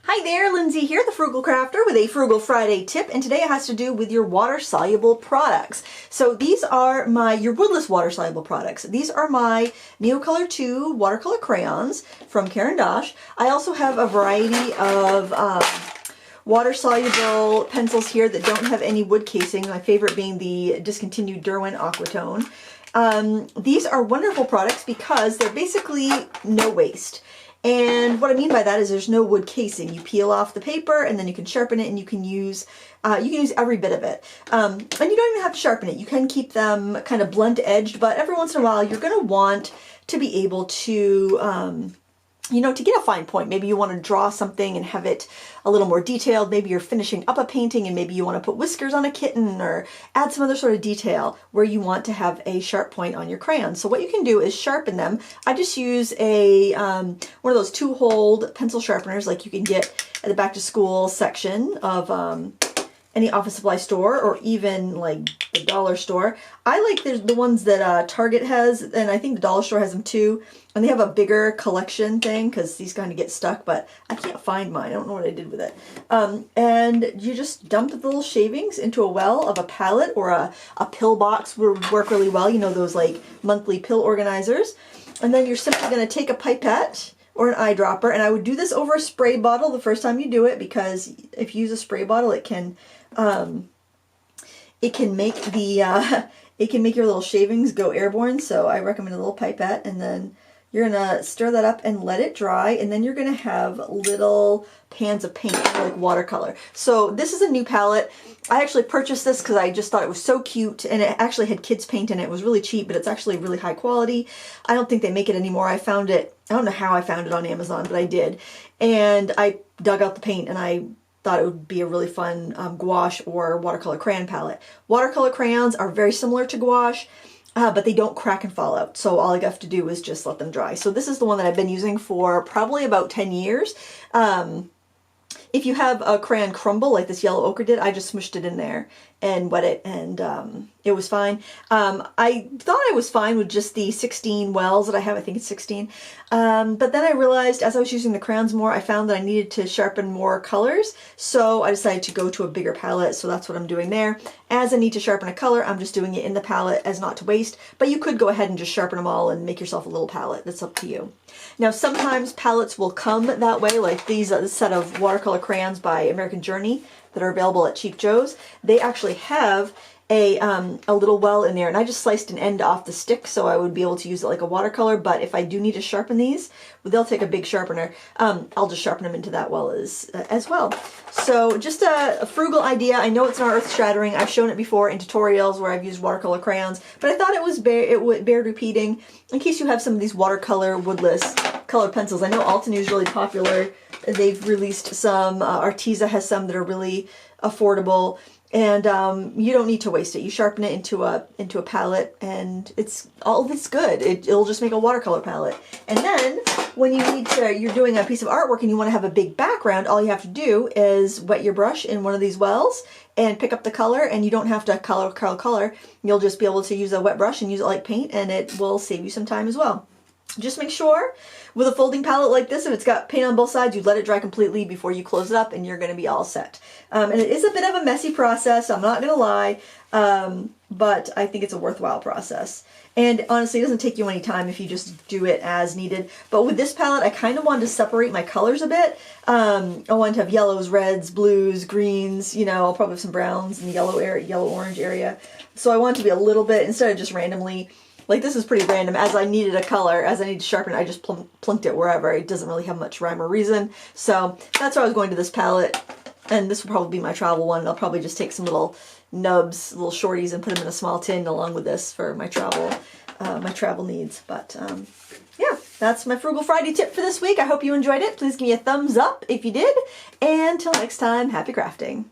Hi there, Lindsay here, the Frugal Crafter with a Frugal Friday tip, and today it has to do with your water-soluble products. So these are your woodless water-soluble products. These are my Neocolor 2 watercolor crayons from Caran d'Ache. I also have a variety of water-soluble pencils here that don't have any wood casing, my favorite being the discontinued Derwent Aquatone. These are wonderful products because they're basically no waste. And what I mean by that is there's no wood casing. You peel off the paper and then you can sharpen it, and you can use every bit of it. And you don't even have to sharpen it. You can keep them kind of blunt edged, but every once in a while you're going to want to be able to to get a fine point. Maybe you want to draw something and have it a little more detailed. Maybe you're finishing up a painting and maybe you want to put whiskers on a kitten or add some other sort of detail where you want to have a sharp point on your crayon. So what you can do is sharpen them. I just use a one of those 2-hole pencil sharpeners like you can get at the back to school section of any office supply store or even like the dollar store. I like the ones that Target has, and I think the dollar store has them too. And they have a bigger collection thing because these kind of get stuck, but I can't find mine. I don't know what I did with it. And you just dump the little shavings into a well of a palette, or a pill box would work really well. You know, those like monthly pill organizers. And then you're simply going to take a pipette or an eyedropper, and I would do this over a spray bottle the first time you do it, because if you use a spray bottle, it can make the it can make your little shavings go airborne. So I recommend a little pipette, and then you're gonna stir that up and let it dry, and then you're gonna have little pans of paint, like watercolor. So this is a new palette. I actually purchased this because I just thought it was so cute, and it actually had kids paint in it. It was really cheap, but it's actually really high quality. I don't think they make it anymore. I found it, I don't know how I found it on Amazon, but I did. And I dug out the paint, and I thought it would be a really fun gouache or watercolor crayon palette. Watercolor crayons are very similar to gouache, but they don't crack and fall out. So all I have to do is just let them dry. So this is the one that I've been using for probably about 10 years. If you have a crayon crumble like this yellow ochre did, I just smushed it in there and wet it, and it was fine. I thought I was fine with just the 16 wells that I have. I think it's 16. But then I realized as I was using the crayons more, I found that I needed to sharpen more colors. So I decided to go to a bigger palette. So that's what I'm doing there. As I need to sharpen a color, I'm just doing it in the palette as not to waste. But you could go ahead and just sharpen them all and make yourself a little palette. That's up to you. Now, sometimes palettes will come that way, like these this set of watercolor crayons by American Journey that are available at Cheap Joe's. They actually have a little well in there, and I just sliced an end off the stick so I would be able to use it like a watercolor. But if I do need to sharpen these, they'll take a big sharpener. I'll just sharpen them into that well as well. So just a frugal idea. I know it's not earth-shattering. I've shown it before in tutorials where I've used watercolor crayons, but I thought it would bear repeating in case you have some of these watercolor woodless colored pencils. I know Altenew is really popular. They've released some. Arteza has some that are really affordable. And you don't need to waste it. You sharpen it into a palette, and it's good. It'll just make a watercolor palette. And then when you're doing a piece of artwork and you want to have a big background, all you have to do is wet your brush in one of these wells and pick up the color, and you don't have to color. You'll just be able to use a wet brush and use it like paint, and it will save you some time as well. Just make sure with a folding palette like this, if it's got paint on both sides, you let it dry completely before you close it up, and you're going to be all set. And it is a bit of a messy process, I'm not going to lie, but I think it's a worthwhile process. And honestly, it doesn't take you any time if you just do it as needed. But with this palette, I kind of wanted to separate my colors a bit. I wanted to have yellows, reds, blues, greens, I'll probably have some browns in the yellow-orange area. So I wanted to be a little bit, instead of just randomly, like this is pretty random. As I needed a color, as I needed to sharpen it, I just plunked it wherever. It doesn't really have much rhyme or reason. So that's why I was going to this palette. And this will probably be my travel one. I'll probably just take some little nubs, little shorties, and put them in a small tin along with this for my travel needs. But yeah, that's my Frugal Friday tip for this week. I hope you enjoyed it. Please give me a thumbs up if you did. And until next time, happy crafting.